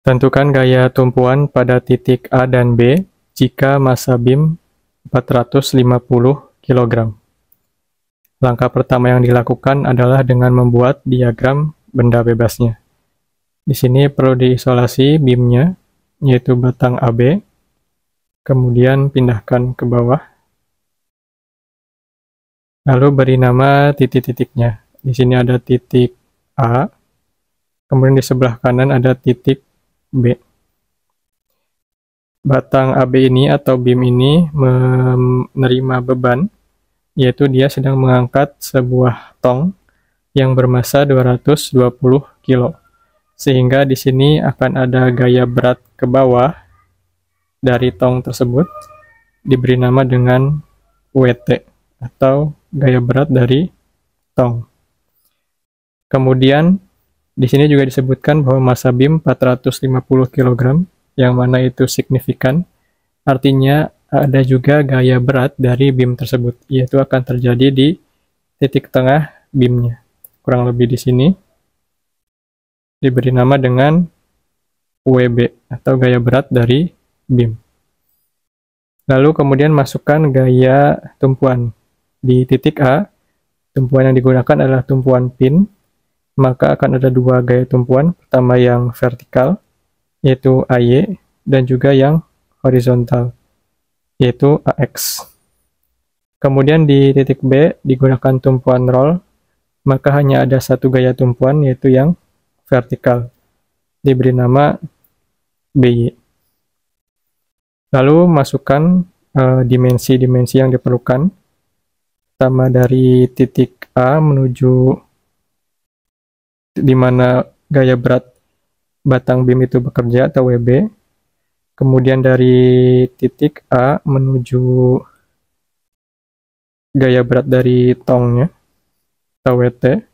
Tentukan gaya tumpuan pada titik A dan B jika massa BIM 450 kg. Langkah pertama yang dilakukan adalah dengan membuat diagram benda bebasnya. Di sini perlu diisolasi BIM-nya, yaitu batang AB, kemudian pindahkan ke bawah, lalu beri nama titik-titiknya. Di sini ada titik A, kemudian di sebelah kanan ada titik B. Batang AB ini atau BIM ini menerima beban, yaitu dia sedang mengangkat sebuah tong yang bermassa 220 kg. Sehingga di sini akan ada gaya berat ke bawah dari tong tersebut, diberi nama dengan WT atau gaya berat dari tong. Kemudian di sini juga disebutkan bahwa massa BIM 450 kg, yang mana itu signifikan. Artinya ada juga gaya berat dari BIM tersebut, yaitu akan terjadi di titik tengah BIM-nya. Kurang lebih di sini. Diberi nama dengan WB atau gaya berat dari BIM. Lalu kemudian masukkan gaya tumpuan. Di titik A, tumpuan yang digunakan adalah tumpuan pin, maka akan ada dua gaya tumpuan. Pertama yang vertikal, yaitu AY, dan juga yang horizontal, yaitu AX. Kemudian di titik B digunakan tumpuan roll, maka hanya ada satu gaya tumpuan, yaitu yang vertikal, diberi nama BY. Lalu masukkan dimensi-dimensi yang diperlukan. Pertama dari titik A menuju di mana gaya berat batang BIM itu bekerja atau WB. Kemudian dari titik A menuju gaya berat dari tongnya atau WT.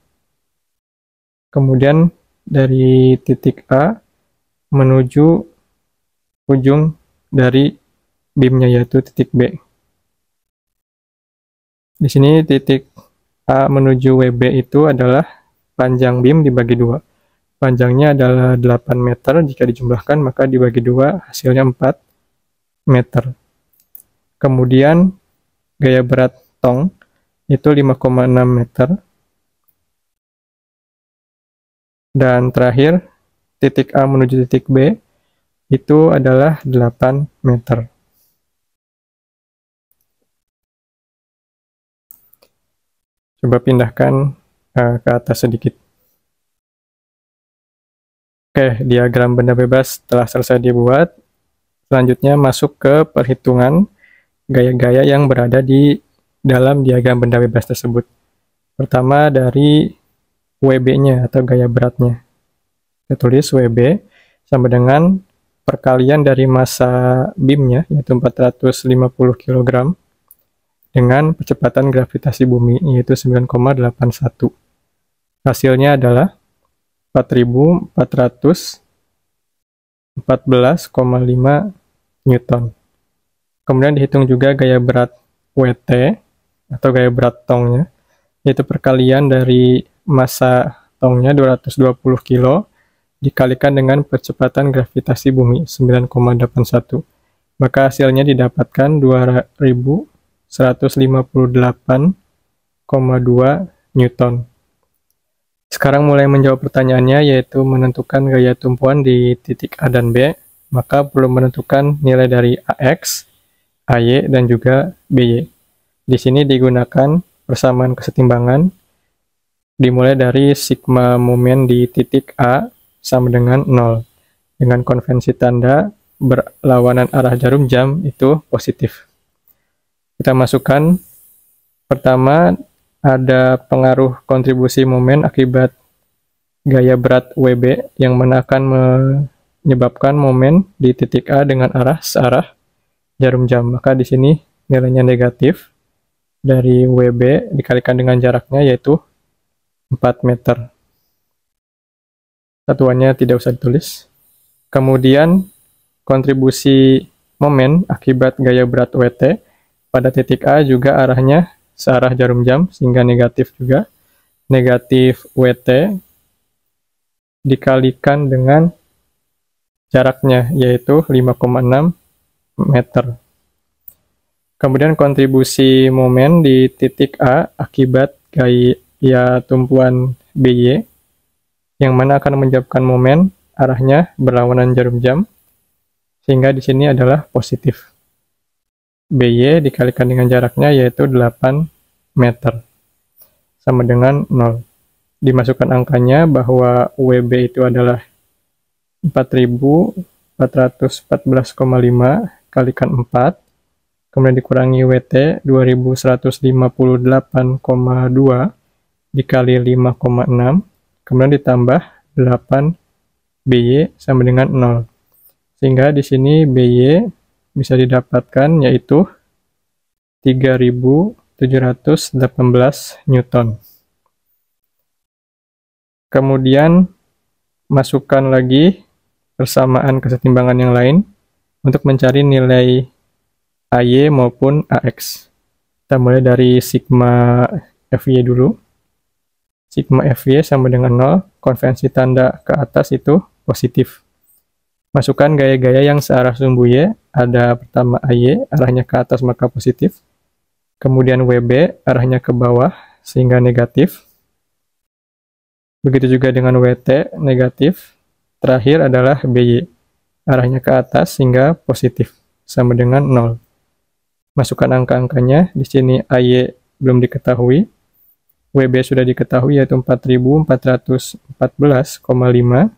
Kemudian dari titik A menuju ujung dari BIM-nya, yaitu titik B. Di sini titik A menuju WB itu adalah panjang BIM dibagi 2. Panjangnya adalah 8 meter, jika dijumlahkan maka dibagi 2 hasilnya 4 meter. Kemudian gaya berat tong itu 5,6 meter. Dan terakhir, titik A menuju titik B itu adalah 8 meter. Coba pindahkan ke atas sedikit. Oke, diagram benda bebas telah selesai dibuat. Selanjutnya masuk ke perhitungan gaya-gaya yang berada di dalam diagram benda bebas tersebut. Pertama dari WB-nya atau gaya beratnya. Kita tulis WB sama dengan perkalian dari massa BIM-nya, yaitu 450 kg, dengan percepatan gravitasi bumi, yaitu 9,81. Hasilnya adalah 4.414,5 Newton. Kemudian dihitung juga gaya berat WT atau gaya berat tongnya, yaitu perkalian dari massa tongnya 220 kg dikalikan dengan percepatan gravitasi bumi 9,81. Maka hasilnya didapatkan 2158,2 Newton. Sekarang mulai menjawab pertanyaannya, yaitu menentukan gaya tumpuan di titik A dan B. Maka perlu menentukan nilai dari AX, AY, dan juga BY. Di sini digunakan persamaan kesetimbangan, dimulai dari sigma momen di titik A sama dengan 0. Dengan konvensi tanda berlawanan arah jarum jam itu positif. Kita masukkan pertama ada pengaruh kontribusi momen akibat gaya berat WB yang mana akan menyebabkan momen di titik A dengan arah searah jarum jam. Maka di sini nilainya negatif dari WB dikalikan dengan jaraknya, yaitu 4 meter. Satuannya tidak usah ditulis. Kemudian kontribusi momen akibat gaya berat WT pada titik A juga arahnya searah jarum jam, sehingga negatif juga. Negatif WT dikalikan dengan jaraknya, yaitu 5,6 meter. Kemudian kontribusi momen di titik A akibat gaya tumpuan BY, yang mana akan menyebabkan momen arahnya berlawanan jarum jam, sehingga di sini adalah positif. BY dikalikan dengan jaraknya yaitu 8 meter, sama dengan 0. Dimasukkan angkanya bahwa WB itu adalah 4414,5 kalikan 4, kemudian dikurangi WT 2158,2 dikali 5,6, kemudian ditambah 8 BY sama dengan 0. Sehingga di sini BY bisa didapatkan yaitu 3718 Newton. Kemudian masukkan lagi persamaan kesetimbangan yang lain untuk mencari nilai AY maupun AX. Kita mulai dari sigma FY dulu. Sigma FY sama dengan 0, konvensi tanda ke atas itu positif. Masukkan gaya-gaya yang searah sumbu Y, ada pertama AY, arahnya ke atas maka positif. Kemudian WB, arahnya ke bawah sehingga negatif. Begitu juga dengan WT, negatif. Terakhir adalah BY, arahnya ke atas sehingga positif, sama dengan 0. Masukkan angka-angkanya, di sini AY belum diketahui. WB sudah diketahui yaitu 4414,5.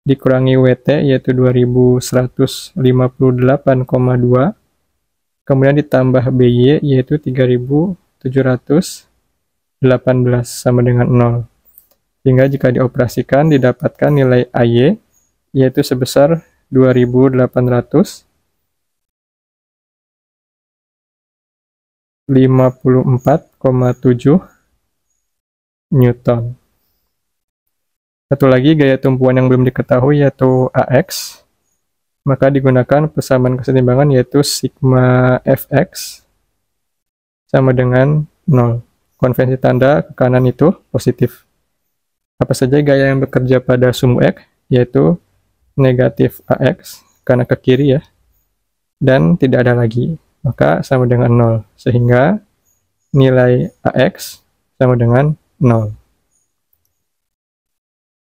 Dikurangi WT yaitu 2158,2, kemudian ditambah BY yaitu 3718 sama dengan 0. Sehingga jika dioperasikan didapatkan nilai AY yaitu sebesar 2854,7 Newton. Satu lagi gaya tumpuan yang belum diketahui yaitu AX, maka digunakan persamaan kesetimbangan yaitu sigma Fx sama dengan 0. Konvensi tanda ke kanan itu positif. Apa saja gaya yang bekerja pada sumbu X, yaitu negatif AX karena ke kiri ya, dan tidak ada lagi, maka sama dengan 0, sehingga nilai AX sama dengan 0.